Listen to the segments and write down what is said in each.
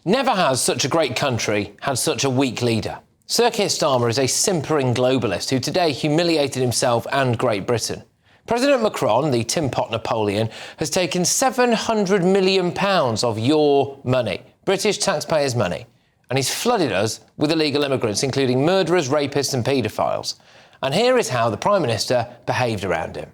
Never has such a great country had such a weak leader. Sir Keir Starmer is a simpering globalist who today humiliated himself and Great Britain. President Macron, the Tin Pot Napoleon, has taken £700 million of your money, British taxpayers' money, and he's flooded us with illegal immigrants, including murderers, rapists and paedophiles. And here is how the Prime Minister behaved around him.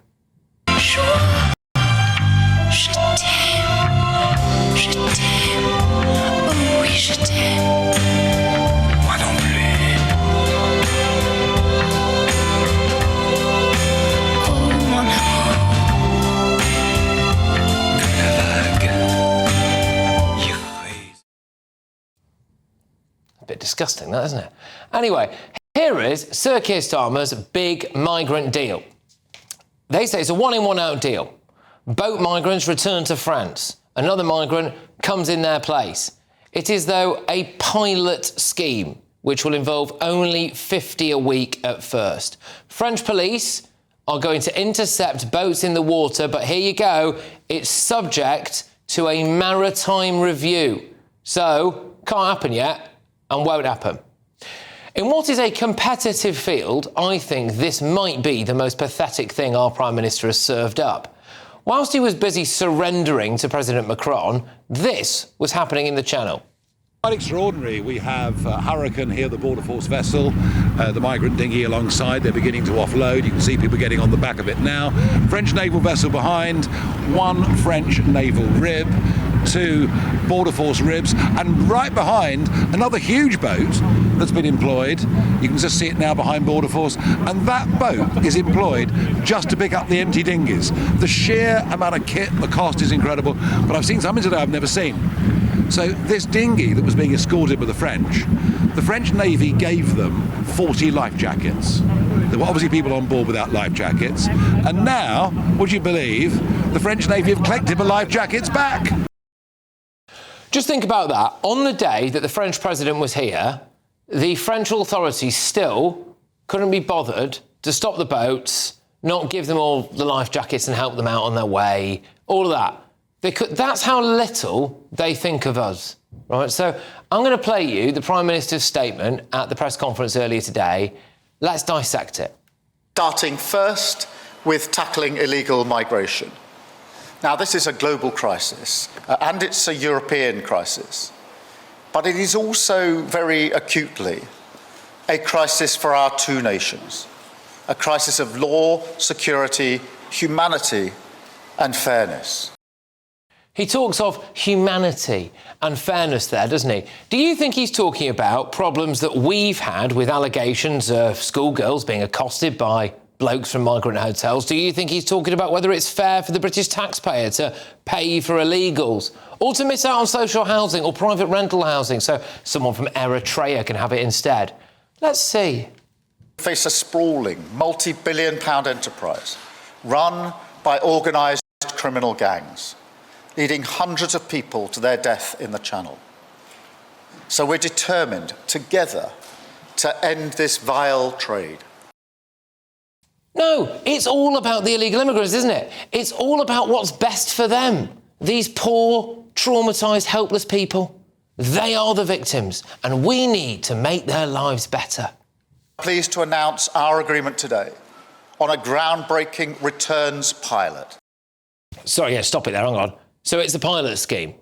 A bit disgusting, that, isn't it? Anyway, here is Sir Keir Starmer's big migrant deal. They say it's a one-in-one-out deal. Boat migrants return to France. Another migrant comes in their place. It is, though, a pilot scheme, which will involve only 50 a week at first. French police are going to intercept boats in the water, but here you go, it's subject to a maritime review. So, can't happen yet and won't happen. In what is a competitive field, I think this might be the most pathetic thing our Prime Minister has served up. Whilst he was busy surrendering to President Macron, this was happening in the Channel. Quite extraordinary. We have Hurricane here, the border force vessel, the migrant dinghy alongside. They're beginning to offload. You can see people getting on the back of it now. French naval vessel behind, one French naval rib, two border force ribs, and right behind another huge boat that's been employed. You can just see it now behind border force, and that boat is employed just to pick up the empty dinghies. The sheer amount of kit, the cost is incredible, but I've seen something today I've never seen. So this dinghy that was being escorted by the French Navy gave them 40 life jackets. There were obviously people on board without life jackets, and now, would you believe, the French Navy have collected the life jackets back. Just think about that. On the day that the French president was here, the French authorities still couldn't be bothered to stop the boats, not give them all the life jackets and help them out on their way, all of that. That's how little they think of us, right? So I'm going to play you the Prime Minister's statement at the press conference earlier today. Let's dissect it. Starting first with tackling illegal migration. Now, this is a global crisis, and it's a European crisis, but it is also very acutely a crisis for our two nations, a crisis of law, security, humanity, and fairness. He talks of humanity and fairness there, doesn't he? Do you think he's talking about problems that we've had with allegations of schoolgirls being accosted by blokes from migrant hotels? Do you think he's talking about whether it's fair for the British taxpayer to pay for illegals or to miss out on social housing or private rental housing so someone from Eritrea can have it instead? Let's see. Face a sprawling, multi-billion-pound enterprise run by organised criminal gangs, leading hundreds of people to their death in the Channel. So we're determined, together, to end this vile trade. No, it's all about the illegal immigrants, isn't it? It's all about what's best for them. These poor, traumatised, helpless people, they are the victims, and we need to make their lives better. Pleased to announce our agreement today on a groundbreaking returns pilot. Sorry, yeah, stop it there, hang on. So it's a pilot scheme.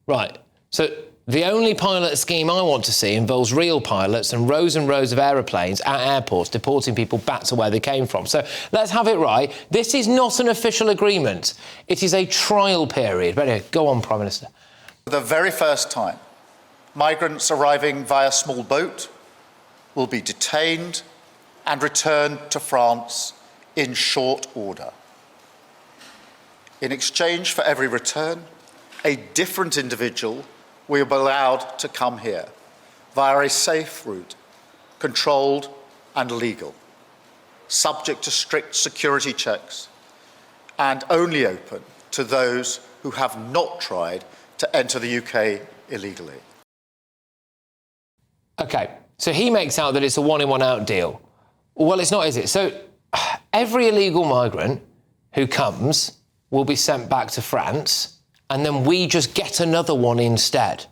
Right. So the only pilot scheme I want to see involves real pilots and rows of aeroplanes at airports deporting people back to where they came from. So let's have it right. This is not an official agreement. It is a trial period. But anyway, go on, Prime Minister. For the very first time, migrants arriving via small boat will be detained and returned to France in short order. In exchange for every return, a different individual will be allowed to come here via a safe route, controlled and legal, subject to strict security checks, and only open to those who have not tried to enter the UK illegally. OK, so he makes out that it's a one-in-one-out deal. Well, it's not, is it? So every illegal migrant who comes will be sent back to France, and then we just get another one instead.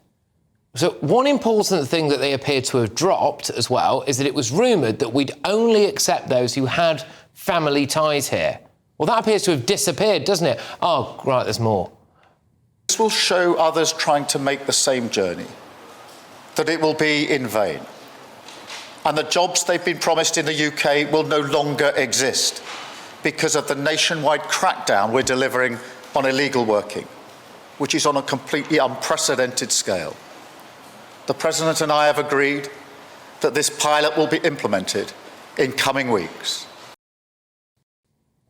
So one important thing that they appear to have dropped as well is that it was rumoured that we'd only accept those who had family ties here. Well, that appears to have disappeared, doesn't it? Oh, right, there's more. This will show others trying to make the same journey that it will be in vain, and the jobs they've been promised in the UK will no longer exist because of the nationwide crackdown we're delivering on illegal working, which is on a completely unprecedented scale. The President and I have agreed that this pilot will be implemented in coming weeks.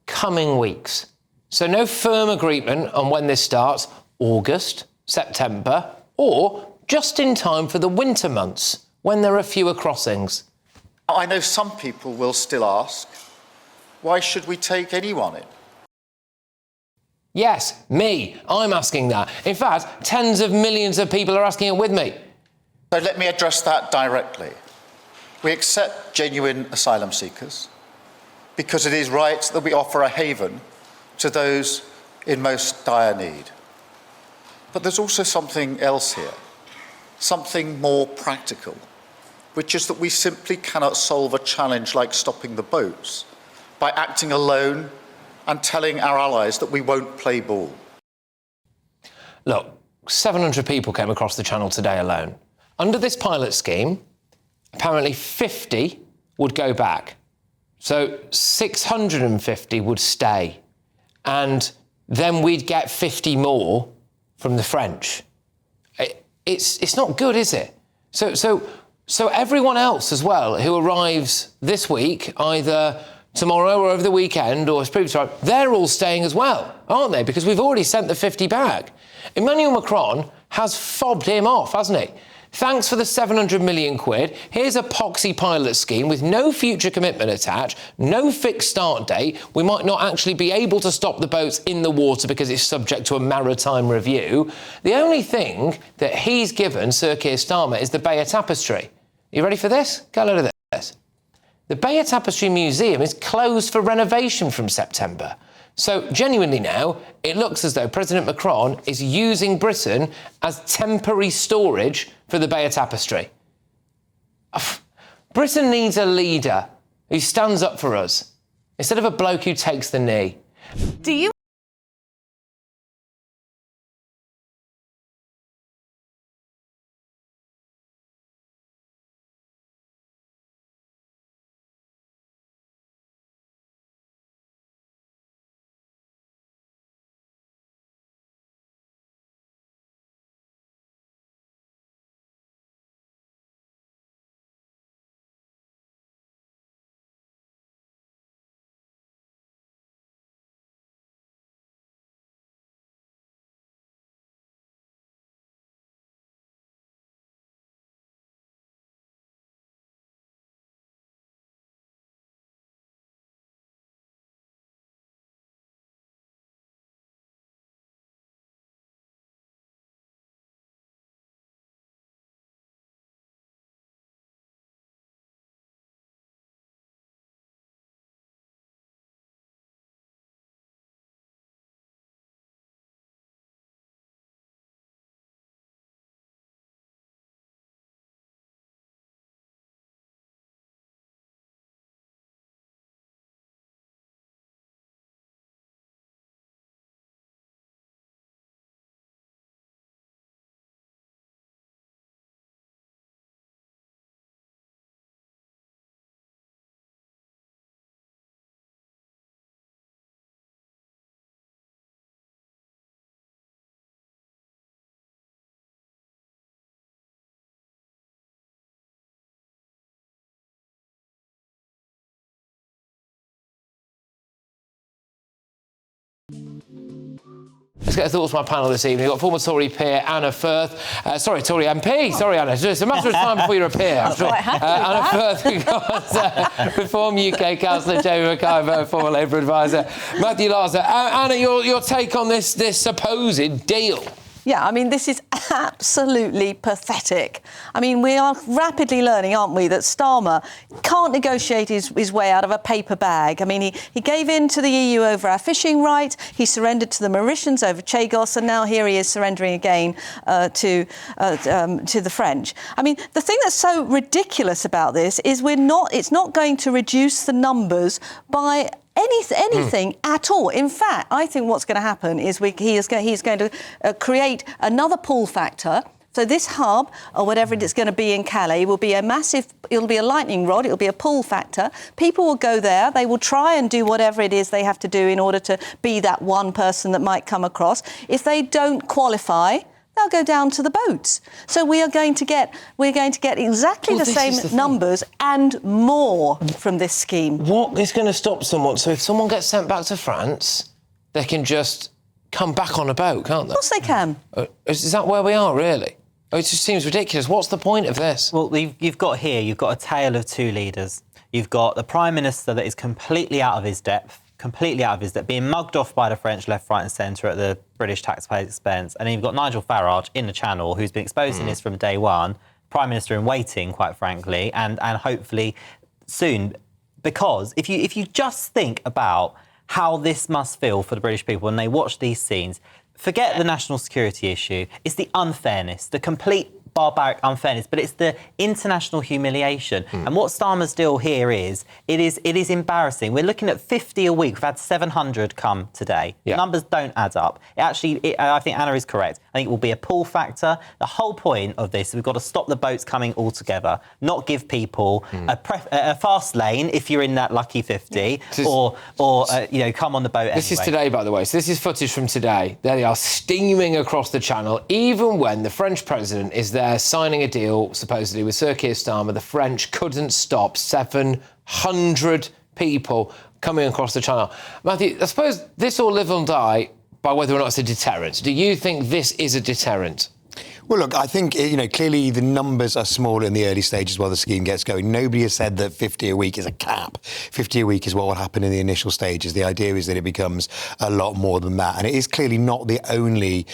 Coming weeks. So no firm agreement on when this starts, August, September, or just in time for the winter months, when there are fewer crossings. I know some people will still ask, why should we take anyone in? Yes, me. I'm asking that. In fact, tens of millions of people are asking it with me. So let me address that directly. We accept genuine asylum seekers because it is right that we offer a haven to those in most dire need. But there's also something else here, something more practical, which is that we simply cannot solve a challenge like stopping the boats by acting alone and telling our allies that we won't play ball. Look, 700 people came across the channel today alone. Under this pilot scheme, apparently 50 would go back. So 650 would stay. And then we'd get 50 more from the French. It's not good, is it? So everyone else as well who arrives this week, either tomorrow or over the weekend or as previous time, they're all staying as well, aren't they? Because we've already sent the 50 back. Emmanuel Macron has fobbed him off, hasn't he? Thanks for the 700 million quid. Here's a poxy pilot scheme with no future commitment attached, no fixed start date. We might not actually be able to stop the boats in the water because it's subject to a maritime review. The only thing that he's given, Sir Keir Starmer, is the Bayeux Tapestry. You ready for this? Go a load of this. The Bayeux Tapestry Museum is closed for renovation from September. So, genuinely now, it looks as though President Macron is using Britain as temporary storage for the Bayeux Tapestry. Britain needs a leader who stands up for us, instead of a bloke who takes the knee. Do you Let's get the thoughts from my panel this evening. We've got former Tory peer Anna Firth. Tory MP. Sorry, Anna. It's a matter of time before you're a peer. I'm sure. Anna Firth, we've got Reform UK Councillor Jamie McIver, former Labour advisor Matthew Larser. Anna, your take on this supposed deal? Yeah, I mean, this is absolutely pathetic. I mean, we are rapidly learning, aren't we, that Starmer can't negotiate his way out of a paper bag. I mean, he gave in to the EU over our fishing right, he surrendered to the Mauritians over Chagos, and now here he is surrendering again to the French. I mean, the thing that's so ridiculous about this is it's not going to reduce the numbers by anything at all. In fact, I think what's going to happen is he's going to create another pull factor. So this hub, or whatever it's going to be in Calais, will be it'll be a lightning rod, it'll be a pull factor. People will go there, they will try and do whatever it is they have to do in order to be that one person that might come across. If they don't qualify, they'll go down to the boats. So we're going to get exactly the same numbers and more from this scheme. What is going to stop someone? So if someone gets sent back to France, they can just come back on a boat, can't they? Of course they can. Is that where we are, really? It just seems ridiculous. What's the point of this? Well, you've got a tale of two leaders. You've got the Prime Minister that is completely out of his depth, being mugged off by the French left, right and centre at the British taxpayers' expense. And then you've got Nigel Farage in the Channel, who's been exposing this from day one, Prime Minister in waiting, quite frankly, and hopefully soon. Because if you just think about how this must feel for the British people when they watch these scenes, forget the national security issue, it's the unfairness, the complete barbaric unfairness, but it's the international humiliation. And what Starmer's deal here is, it is embarrassing. We're looking at 50 a week. We've had 700 come today. Yeah. The numbers don't add up. I think Anna is correct. I think it will be a pull factor. The whole point of this is we've got to stop the boats coming altogether, not give people a fast lane if you're in that lucky 50, or come on the boat anyway. This is today, by the way. So this is footage from today. There they are, steaming across the Channel, even when the French president is there signing a deal, supposedly, with Sir Keir Starmer. The French couldn't stop 700 people coming across the Channel. Matthew, I suppose this will live and die by whether or not it's a deterrent. Do you think this is a deterrent? Well, look, I think, clearly the numbers are small in the early stages while the scheme gets going. Nobody has said that 50 a week is a cap. 50 a week is what will happen in the initial stages. The idea is that it becomes a lot more than that. And it is clearly not the only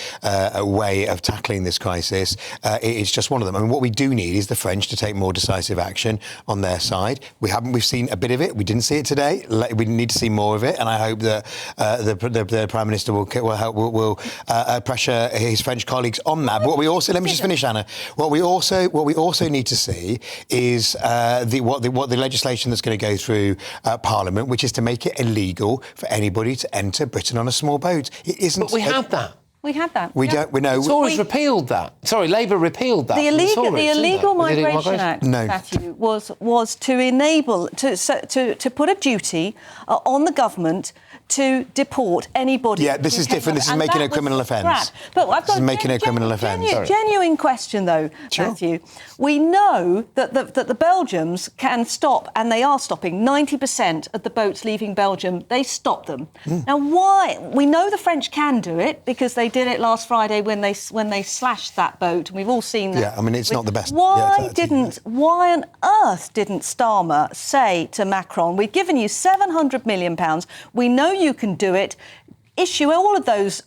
way of tackling this crisis. It is just one of them. I mean, what we do need is the French to take more decisive action on their side. We've seen a bit of it. We didn't see it today. We need to see more of it. And I hope that the Prime Minister will pressure his French colleagues on that. But what we also, let me just finish, Anna. What we also need to see is what the legislation that's going to go through Parliament, which is to make it illegal for anybody to enter Britain on a small boat. It isn't. But we had that. We had that. We don't. We know. Tories repealed that. Sorry, Labour repealed that. The illegal Migration Act, No. Matthew, was to enable to put a duty on the government to deport anybody. Yeah, this is different. This is making a criminal offence. But I've got a criminal offence. Genuine question, though, sure. Matthew. We know that the Belgians can stop, and they are stopping 90% of the boats leaving Belgium. They stop them. Now, why? We know the French can do it because they did it last Friday when they slashed that boat, and we've all seen that. Yeah, I mean, it's not the best. Why on earth didn't Starmer say to Macron, we've given you £700 million, we know you can do it, issue all of those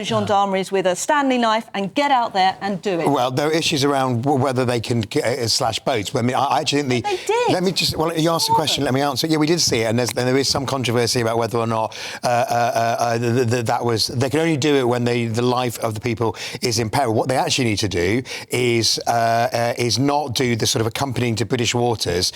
gendarmeries with a Stanley knife and get out there and do it. Well, there are issues around whether they can slash boats. I mean, I actually think they did. Let me just. Well, you asked a question. Let me answer. Yeah, we did see it, and there is some controversy about whether or not that was. They can only do it when the life of the people is in peril. What they actually need to do is not do the sort of accompanying to British waters,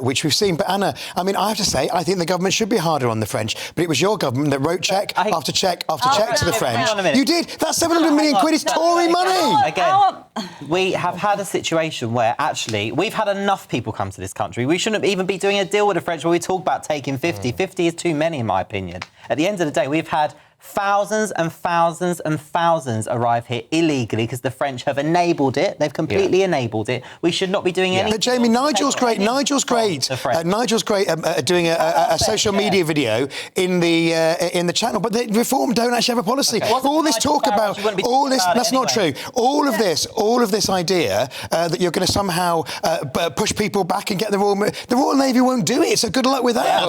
which we've seen. But Anna, I mean, I have to say, I think the government should be harder on the French. But it was your government that wrote check after check after check to the French. You did. That's 700 million quid. It's Tory money. Again, we have had a situation where actually we've had enough people come to this country. We shouldn't even be doing a deal with the French where we talk about taking 50. 50 is too many, in my opinion. At the end of the day, we've had thousands and thousands and thousands arrive here illegally because the French have enabled it. They've completely enabled it. We should not be doing anything. But Jamie, Nigel's great. Nigel's great doing a social media video in the channel. But the Reform don't actually have a policy. Okay. All this talk about all this, that's not true. All of this idea that you're going to somehow push people back and get the Royal Navy won't do it. So good luck with that.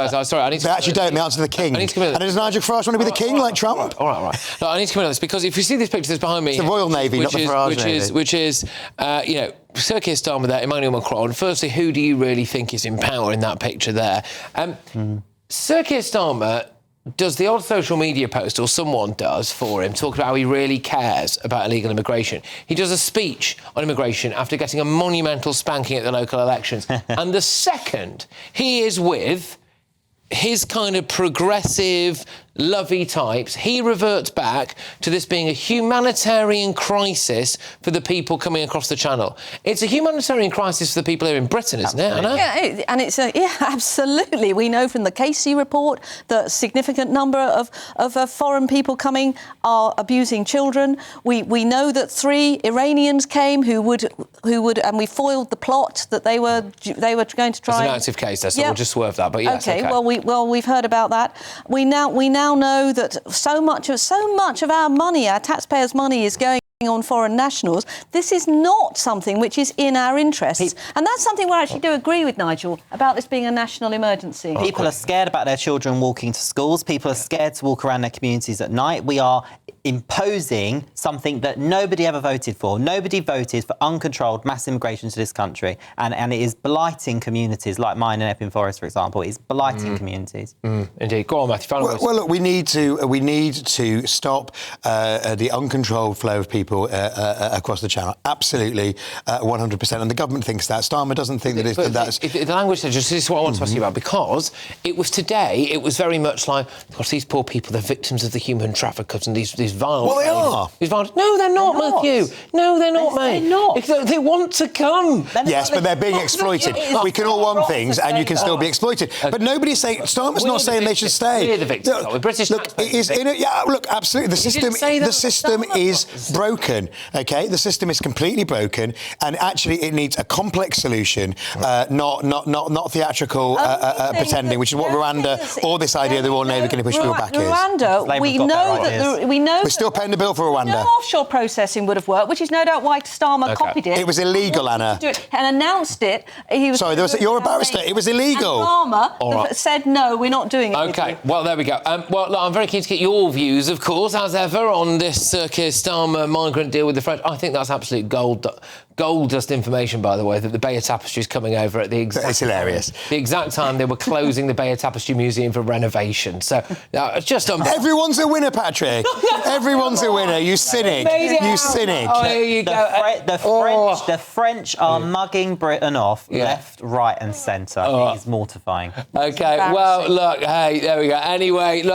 Guys, sorry, I need to... They actually don't. The answer to the king. I need to come in. And does Nigel Farage want to be the king like Trump? All right. No, I need to come in on this because if you see this picture that's behind me, It's the Royal Navy, not the Farage Navy. Which is, you know, Sir Keir Starmer there, Emmanuel Macron. Firstly, who do you really think is in power in that picture there? Sir Keir Starmer does the odd social media post, or someone does for him, talk about how he really cares about illegal immigration. He does a speech on immigration after getting a monumental spanking at the local elections. And the second he is with his kind of progressive, lovey types, he reverts back to this being a humanitarian crisis for the people coming across the channel. It's a humanitarian crisis for the people here in Britain, isn't it, Anna? Yeah, and it's absolutely. We know from the Casey report that a significant number of foreign people coming are abusing children. We know that 3 Iranians came who would, and we foiled the plot that they were going to try. It's an active case, there, so we'll just swerve that. But yes, okay. Well, we've heard about that. We now know that so much of our money, our taxpayers' money, is going on foreign nationals. This is not something which is in our interests. And that's something where I actually do agree with Nigel about this being a national emergency. People are scared about their children walking to schools. People are scared to walk around their communities at night. We are imposing something that nobody ever voted for. Nobody voted for uncontrolled mass immigration to this country. And it is blighting communities like mine in Epping Forest, for example. It's blighting communities. Indeed. Go on, Matthew. Well, look, we need to stop the uncontrolled flow of people across the channel. Absolutely, 100%. And the government thinks that. Starmer doesn't think that that's... The language, this is what I want to ask you about, because it was today, it was very much like, gosh, these poor people, they're victims of the human traffickers and these violent... Well, they are. These violent... No, they're not, Matthew. No, they're not, mate. They're not. Because they want to come. Yes, but they're being exploited. We can all want things, and you can still be exploited. But nobody's saying... Starmer's not saying they should stay. We're the victims. We're British. Look, it is look, absolutely. The system is broken. Okay, the system is completely broken, and actually, it needs a complex solution, not theatrical pretending, which is what Rwanda or this idea the Royal Navy are going to push people back is. Rwanda, we know we're still paying the bill for Rwanda. No offshore processing would have worked, which is no doubt why Starmer copied it. It was illegal, Anna. And announced it. Sorry, you're a barrister. It was illegal. And Starmer said, no, we're not doing it. OK, well, there we go. Well, look, I'm very keen to get your views, of course, as ever, on this Keir Starmer migrant deal with the French. I think that's absolute gold dust information, by the way, that the Bay of Tapestry is coming over at the exact... It's hilarious. The exact time they were closing the Bay of Tapestry Museum for renovation. So, just... Everyone's a winner, Patrick. Everyone's a winner. You cynic. You cynic. Oh, here you go. The French are mugging Britain off left, right and centre. It is mortifying. OK, well, look, hey, there we go. Anyway, look,